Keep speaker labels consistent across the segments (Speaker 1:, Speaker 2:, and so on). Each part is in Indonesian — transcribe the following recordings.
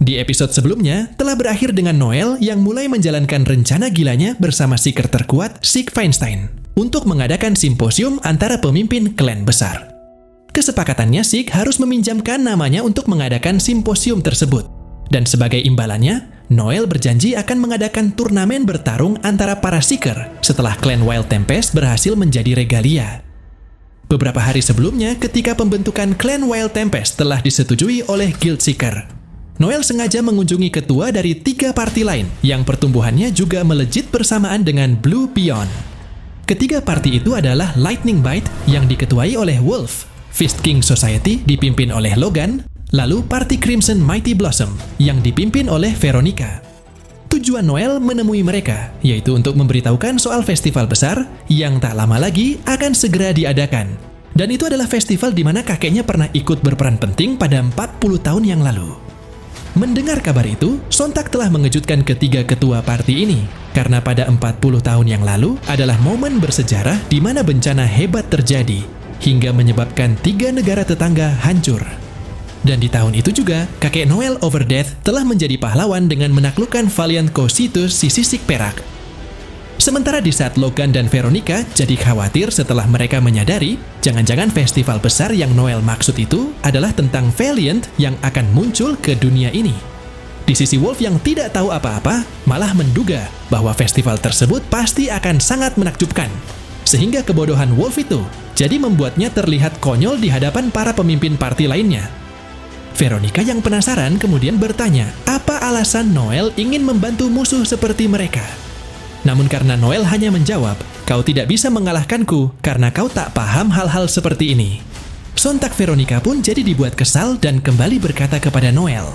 Speaker 1: Di episode sebelumnya, telah berakhir dengan Noel yang mulai menjalankan rencana gilanya bersama Seeker terkuat, Sig Feinstein, untuk mengadakan simposium antara pemimpin klan besar. Kesepakatannya, Sig harus meminjamkan namanya untuk mengadakan simposium tersebut. Dan sebagai imbalannya, Noel berjanji akan mengadakan turnamen bertarung antara para Seeker setelah klan Wild Tempest berhasil menjadi regalia. Beberapa hari sebelumnya, ketika pembentukan klan Wild Tempest telah disetujui oleh Guild Seeker, Noel sengaja mengunjungi ketua dari 3 parti lain yang pertumbuhannya juga melejit bersamaan dengan Blue Beyond. Ketiga parti itu adalah Lightning Bite yang diketuai oleh Wolf, Fist King Society dipimpin oleh Logan, lalu parti Crimson Mighty Blossom yang dipimpin oleh Veronica. Tujuan Noel menemui mereka, yaitu untuk memberitahukan soal festival besar yang tak lama lagi akan segera diadakan. Dan itu adalah festival di mana kakeknya pernah ikut berperan penting pada 40 tahun yang lalu. Mendengar kabar itu, sontak telah mengejutkan ketiga ketua parti ini, karena pada 40 tahun yang lalu adalah momen bersejarah di mana bencana hebat terjadi, hingga menyebabkan 3 negara tetangga hancur. Dan di tahun itu juga, kakek Noel Overdeath telah menjadi pahlawan dengan menaklukkan Valiant Cocytus si sisik perak. Sementara di saat Logan dan Veronica jadi khawatir setelah mereka menyadari, jangan-jangan festival besar yang Noel maksud itu adalah tentang Valiant yang akan muncul ke dunia ini. Di sisi Wolf yang tidak tahu apa-apa, malah menduga bahwa festival tersebut pasti akan sangat menakjubkan. Sehingga kebodohan Wolf itu jadi membuatnya terlihat konyol di hadapan para pemimpin parti lainnya. Veronica yang penasaran kemudian bertanya, apa alasan Noel ingin membantu musuh seperti mereka? Namun karena Noel hanya menjawab, kau tidak bisa mengalahkanku karena kau tak paham hal-hal seperti ini. Sontak Veronica pun jadi dibuat kesal dan kembali berkata kepada Noel,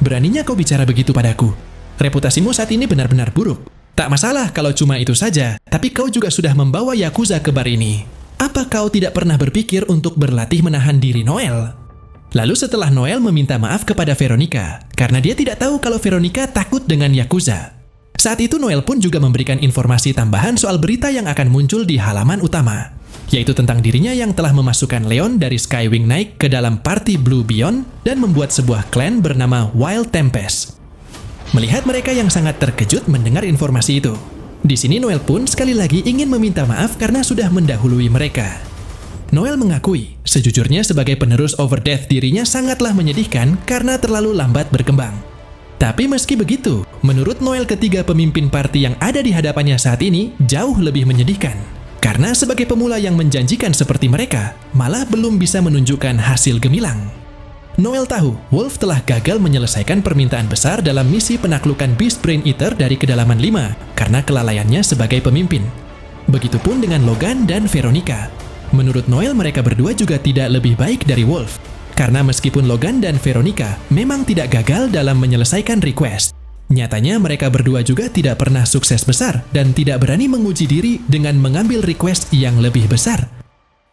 Speaker 1: beraninya kau bicara begitu padaku. Reputasimu saat ini benar-benar buruk. Tak masalah kalau cuma itu saja, tapi kau juga sudah membawa Yakuza ke bar ini. Apa kau tidak pernah berpikir untuk berlatih menahan diri Noel? Lalu setelah Noel meminta maaf kepada Veronica, karena dia tidak tahu kalau Veronica takut dengan Yakuza. Saat itu Noel pun juga memberikan informasi tambahan soal berita yang akan muncul di halaman utama, yaitu tentang dirinya yang telah memasukkan Leon dari Skywing Knight ke dalam party Blue Beyond dan membuat sebuah klan bernama Wild Tempest. Melihat mereka yang sangat terkejut mendengar informasi itu, di sini Noel pun sekali lagi ingin meminta maaf karena sudah mendahului mereka. Noel mengakui, sejujurnya sebagai penerus Overdeath dirinya sangatlah menyedihkan karena terlalu lambat berkembang. Tapi meski begitu, menurut Noel ketiga pemimpin parti yang ada di hadapannya saat ini jauh lebih menyedihkan. Karena sebagai pemula yang menjanjikan seperti mereka, malah belum bisa menunjukkan hasil gemilang. Noel tahu, Wolf telah gagal menyelesaikan permintaan besar dalam misi penaklukan Beast Brain Eater dari kedalaman 5 karena kelalaiannya sebagai pemimpin. Begitupun dengan Logan dan Veronica. Menurut Noel mereka berdua juga tidak lebih baik dari Wolf. Karena meskipun Logan dan Veronica memang tidak gagal dalam menyelesaikan request, nyatanya mereka berdua juga tidak pernah sukses besar dan tidak berani menguji diri dengan mengambil request yang lebih besar.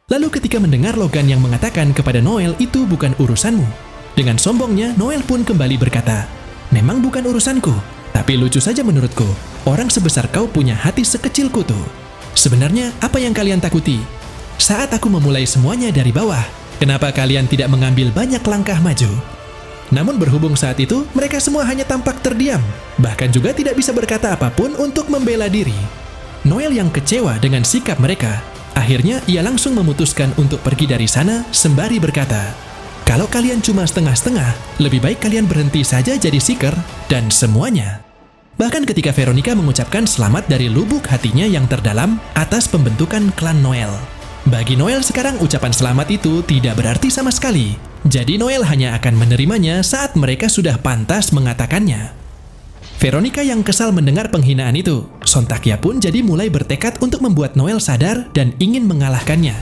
Speaker 1: Lalu ketika mendengar Logan yang mengatakan kepada Noel itu bukan urusanmu, dengan sombongnya Noel pun kembali berkata, memang bukan urusanku, tapi lucu saja menurutku, orang sebesar kau punya hati sekecil kutu. Sebenarnya apa yang kalian takuti? Saat aku memulai semuanya dari bawah, kenapa kalian tidak mengambil banyak langkah maju? Namun berhubung saat itu, mereka semua hanya tampak terdiam, bahkan juga tidak bisa berkata apapun untuk membela diri. Noel yang kecewa dengan sikap mereka, akhirnya ia langsung memutuskan untuk pergi dari sana sembari berkata, kalau kalian cuma setengah-setengah, lebih baik kalian berhenti saja jadi Seeker dan semuanya. Bahkan ketika Veronica mengucapkan selamat dari lubuk hatinya yang terdalam atas pembentukan klan Noel. Bagi Noel sekarang ucapan selamat itu tidak berarti sama sekali. Jadi Noel hanya akan menerimanya saat mereka sudah pantas mengatakannya. Veronica yang kesal mendengar penghinaan itu, sontak ia pun jadi mulai bertekad untuk membuat Noel sadar dan ingin mengalahkannya.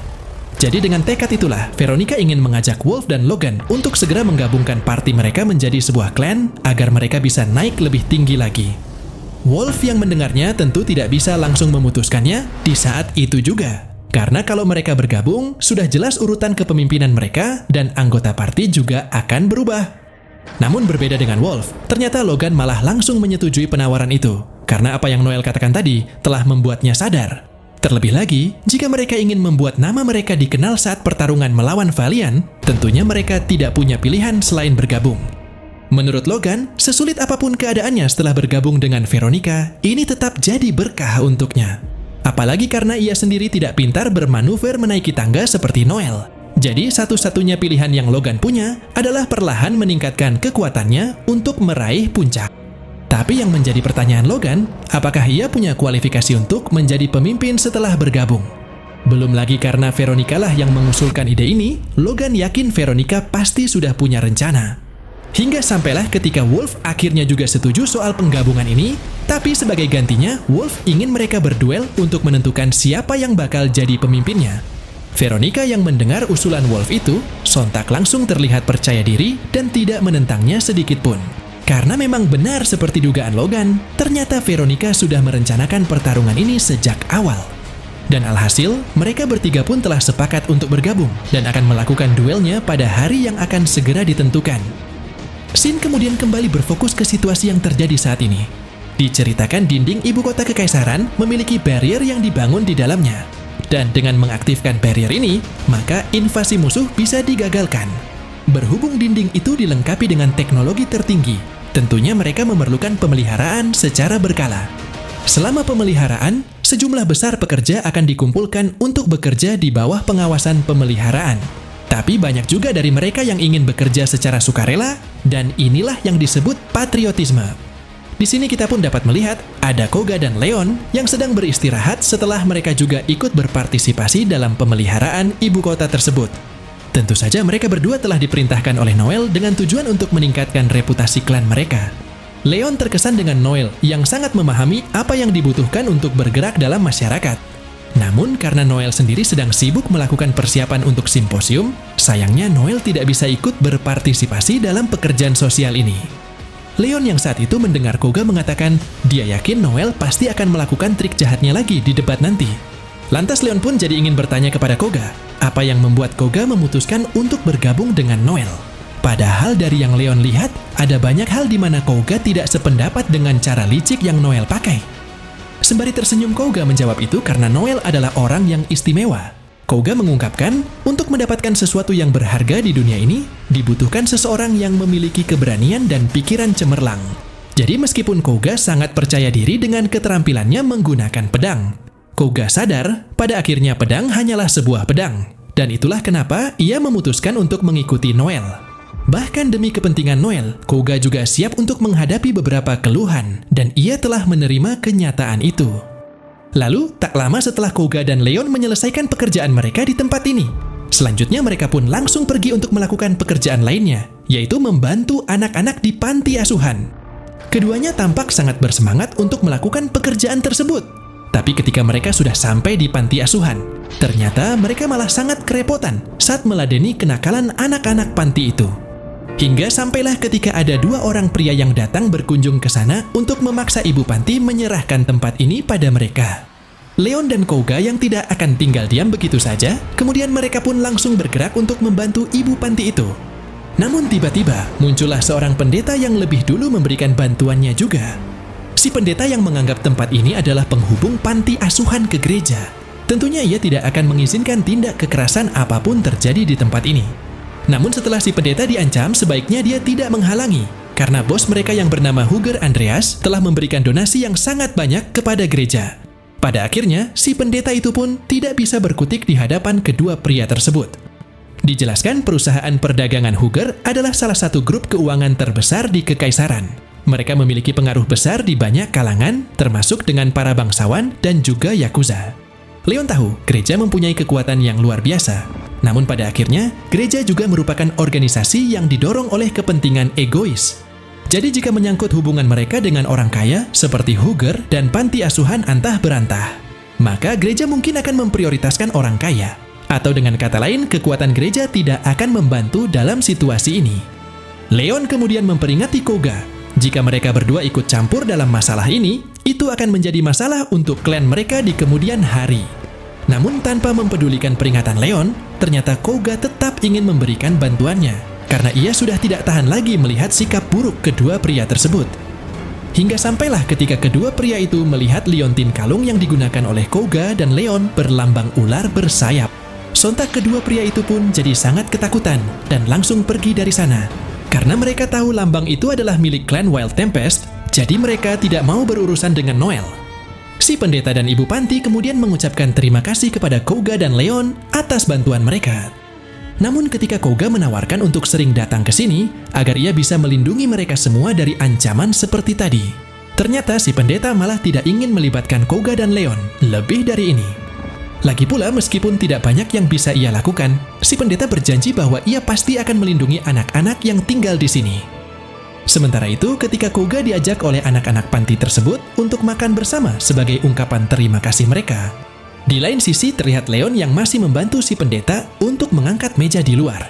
Speaker 1: Jadi dengan tekad itulah, Veronica ingin mengajak Wolf dan Logan untuk segera menggabungkan parti mereka menjadi sebuah klan agar mereka bisa naik lebih tinggi lagi. Wolf yang mendengarnya tentu tidak bisa langsung memutuskannya di saat itu juga. Karena kalau mereka bergabung, sudah jelas urutan kepemimpinan mereka dan anggota parti juga akan berubah. Namun berbeda dengan Wolf, ternyata Logan malah langsung menyetujui penawaran itu. Karena apa yang Noel katakan tadi telah membuatnya sadar. Terlebih lagi, jika mereka ingin membuat nama mereka dikenal saat pertarungan melawan Valiant, tentunya mereka tidak punya pilihan selain bergabung. Menurut Logan, sesulit apapun keadaannya setelah bergabung dengan Veronica, ini tetap jadi berkah untuknya. Apalagi karena ia sendiri tidak pintar bermanuver menaiki tangga seperti Noel. Jadi satu-satunya pilihan yang Logan punya adalah perlahan meningkatkan kekuatannya untuk meraih puncak. Tapi yang menjadi pertanyaan Logan, apakah ia punya kualifikasi untuk menjadi pemimpin setelah bergabung? Belum lagi karena Veronica lah yang mengusulkan ide ini, Logan yakin Veronica pasti sudah punya rencana. Hingga sampailah ketika Wolf akhirnya juga setuju soal penggabungan ini, tapi sebagai gantinya, Wolf ingin mereka berduel untuk menentukan siapa yang bakal jadi pemimpinnya. Veronica yang mendengar usulan Wolf itu, sontak langsung terlihat percaya diri dan tidak menentangnya sedikit pun. Karena memang benar seperti dugaan Logan, ternyata Veronica sudah merencanakan pertarungan ini sejak awal. Dan alhasil, mereka bertiga pun telah sepakat untuk bergabung dan akan melakukan duelnya pada hari yang akan segera ditentukan. Scene kemudian kembali berfokus ke situasi yang terjadi saat ini. Diceritakan dinding ibu kota kekaisaran memiliki barrier yang dibangun di dalamnya. Dan dengan mengaktifkan barrier ini, maka invasi musuh bisa digagalkan. Berhubung dinding itu dilengkapi dengan teknologi tertinggi, tentunya mereka memerlukan pemeliharaan secara berkala. Selama pemeliharaan, sejumlah besar pekerja akan dikumpulkan untuk bekerja di bawah pengawasan pemeliharaan. Tapi banyak juga dari mereka yang ingin bekerja secara sukarela, dan inilah yang disebut patriotisme. Di sini kita pun dapat melihat ada Koga dan Leon yang sedang beristirahat setelah mereka juga ikut berpartisipasi dalam pemeliharaan ibu kota tersebut. Tentu saja mereka berdua telah diperintahkan oleh Noel dengan tujuan untuk meningkatkan reputasi klan mereka. Leon terkesan dengan Noel yang sangat memahami apa yang dibutuhkan untuk bergerak dalam masyarakat. Namun karena Noel sendiri sedang sibuk melakukan persiapan untuk simposium, sayangnya Noel tidak bisa ikut berpartisipasi dalam pekerjaan sosial ini. Leon yang saat itu mendengar Koga mengatakan dia yakin Noel pasti akan melakukan trik jahatnya lagi di debat nanti. Lantas Leon pun jadi ingin bertanya kepada Koga, apa yang membuat Koga memutuskan untuk bergabung dengan Noel. Padahal dari yang Leon lihat, ada banyak hal di mana Koga tidak sependapat dengan cara licik yang Noel pakai. Sembari tersenyum, Koga menjawab itu karena Noel adalah orang yang istimewa. Koga mengungkapkan, untuk mendapatkan sesuatu yang berharga di dunia ini, dibutuhkan seseorang yang memiliki keberanian dan pikiran cemerlang. Jadi meskipun Koga sangat percaya diri dengan keterampilannya menggunakan pedang, Koga sadar pada akhirnya pedang hanyalah sebuah pedang. Dan itulah kenapa ia memutuskan untuk mengikuti Noel. Bahkan demi kepentingan Noel, Koga juga siap untuk menghadapi beberapa keluhan, dan ia telah menerima kenyataan itu. Lalu, tak lama setelah Koga dan Leon menyelesaikan pekerjaan mereka di tempat ini, selanjutnya mereka pun langsung pergi untuk melakukan pekerjaan lainnya, yaitu membantu anak-anak di panti asuhan. Keduanya tampak sangat bersemangat untuk melakukan pekerjaan tersebut. Tapi ketika mereka sudah sampai di panti asuhan, ternyata mereka malah sangat kerepotan saat meladeni kenakalan anak-anak panti itu. Hingga sampailah ketika ada dua orang pria yang datang berkunjung ke sana untuk memaksa ibu panti menyerahkan tempat ini pada mereka. Leon dan Koga yang tidak akan tinggal diam begitu saja, kemudian mereka pun langsung bergerak untuk membantu ibu panti itu. Namun tiba-tiba muncullah seorang pendeta yang lebih dulu memberikan bantuannya juga. Si pendeta yang menganggap tempat ini adalah penghubung panti asuhan ke gereja. Tentunya ia tidak akan mengizinkan tindak kekerasan apapun terjadi di tempat ini. Namun setelah si pendeta diancam, sebaiknya dia tidak menghalangi, karena bos mereka yang bernama Huger Andreas telah memberikan donasi yang sangat banyak kepada gereja. Pada akhirnya, si pendeta itu pun tidak bisa berkutik di hadapan kedua pria tersebut. Dijelaskan perusahaan perdagangan Huger adalah salah satu grup keuangan terbesar di kekaisaran. Mereka memiliki pengaruh besar di banyak kalangan, termasuk dengan para bangsawan dan juga Yakuza. Leon tahu gereja mempunyai kekuatan yang luar biasa. Namun pada akhirnya, gereja juga merupakan organisasi yang didorong oleh kepentingan egois. Jadi jika menyangkut hubungan mereka dengan orang kaya seperti Huger dan panti asuhan antah berantah, maka gereja mungkin akan memprioritaskan orang kaya. Atau dengan kata lain, kekuatan gereja tidak akan membantu dalam situasi ini. Leon kemudian memperingati Koga, jika mereka berdua ikut campur dalam masalah ini, itu akan menjadi masalah untuk klan mereka di kemudian hari. Namun tanpa mempedulikan peringatan Leon, ternyata Koga tetap ingin memberikan bantuannya, karena ia sudah tidak tahan lagi melihat sikap buruk kedua pria tersebut. Hingga sampailah ketika kedua pria itu melihat liontin kalung yang digunakan oleh Koga dan Leon berlambang ular bersayap. Sontak kedua pria itu pun jadi sangat ketakutan dan langsung pergi dari sana. Karena mereka tahu lambang itu adalah milik klan Wild Tempest, jadi mereka tidak mau berurusan dengan Noel. Si pendeta dan Ibu Panti kemudian mengucapkan terima kasih kepada Koga dan Leon atas bantuan mereka. Namun ketika Koga menawarkan untuk sering datang ke sini, agar ia bisa melindungi mereka semua dari ancaman seperti tadi, ternyata si pendeta malah tidak ingin melibatkan Koga dan Leon lebih dari ini. Lagi pula, meskipun tidak banyak yang bisa ia lakukan, si pendeta berjanji bahwa ia pasti akan melindungi anak-anak yang tinggal di sini. Sementara itu, ketika Koga diajak oleh anak-anak panti tersebut untuk makan bersama sebagai ungkapan terima kasih mereka, di lain sisi terlihat Leon yang masih membantu si pendeta untuk mengangkat meja di luar.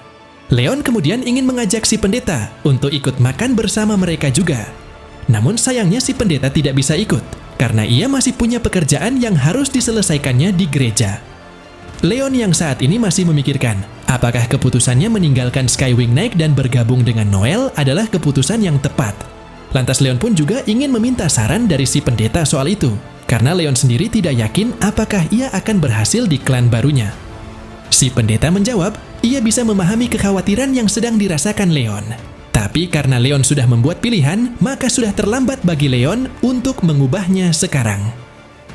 Speaker 1: Leon kemudian ingin mengajak si pendeta untuk ikut makan bersama mereka juga. Namun sayangnya si pendeta tidak bisa ikut, karena ia masih punya pekerjaan yang harus diselesaikannya di gereja. Leon yang saat ini masih memikirkan, apakah keputusannya meninggalkan Skywing Knight dan bergabung dengan Noel adalah keputusan yang tepat. Lantas Leon pun juga ingin meminta saran dari si pendeta soal itu, karena Leon sendiri tidak yakin apakah ia akan berhasil di klan barunya. Si pendeta menjawab, ia bisa memahami kekhawatiran yang sedang dirasakan Leon. Tapi karena Leon sudah membuat pilihan, maka sudah terlambat bagi Leon untuk mengubahnya sekarang.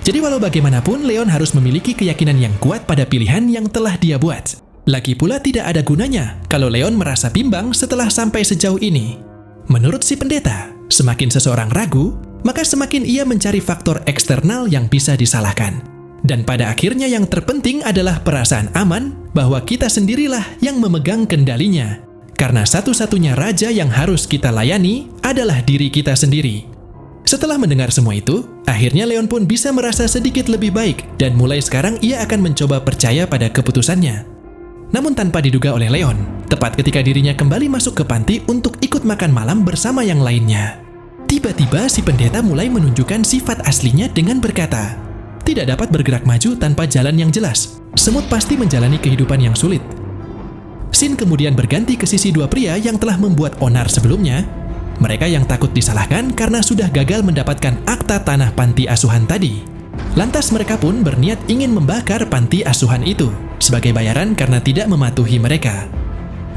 Speaker 1: Jadi walau bagaimanapun, Leon harus memiliki keyakinan yang kuat pada pilihan yang telah dia buat. Lagi pula tidak ada gunanya kalau Leon merasa bimbang setelah sampai sejauh ini. Menurut si pendeta, semakin seseorang ragu, maka semakin ia mencari faktor eksternal yang bisa disalahkan. Dan pada akhirnya yang terpenting adalah perasaan aman bahwa kita sendirilah yang memegang kendalinya. Karena satu-satunya raja yang harus kita layani adalah diri kita sendiri. Setelah mendengar semua itu, akhirnya Leon pun bisa merasa sedikit lebih baik dan mulai sekarang ia akan mencoba percaya pada keputusannya. Namun tanpa diduga oleh Leon, tepat ketika dirinya kembali masuk ke panti untuk ikut makan malam bersama yang lainnya, tiba-tiba si pendeta mulai menunjukkan sifat aslinya dengan berkata, "Tidak dapat bergerak maju tanpa jalan yang jelas. Semut pasti menjalani kehidupan yang sulit." Scene kemudian berganti ke sisi dua pria yang telah membuat onar sebelumnya. Mereka yang takut disalahkan karena sudah gagal mendapatkan akta tanah panti asuhan tadi. Lantas mereka pun berniat ingin membakar panti asuhan itu sebagai bayaran karena tidak mematuhi mereka.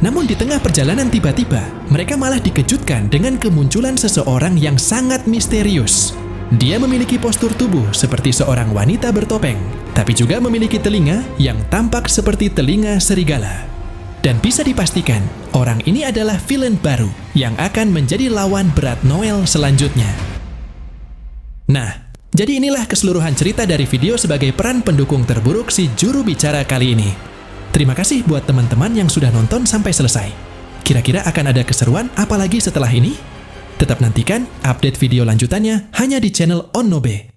Speaker 1: Namun di tengah perjalanan tiba-tiba, mereka malah dikejutkan dengan kemunculan seseorang yang sangat misterius. Dia memiliki postur tubuh seperti seorang wanita bertopeng, tapi juga memiliki telinga yang tampak seperti telinga serigala. Dan bisa dipastikan, orang ini adalah villain baru yang akan menjadi lawan berat Noel selanjutnya. Nah, jadi inilah keseluruhan cerita dari video sebagai peran pendukung terburuk si juru bicara kali ini. Terima kasih buat teman-teman yang sudah nonton sampai selesai. Kira-kira akan ada keseruan apalagi setelah ini? Tetap nantikan update video lanjutannya hanya di channel Onnobe.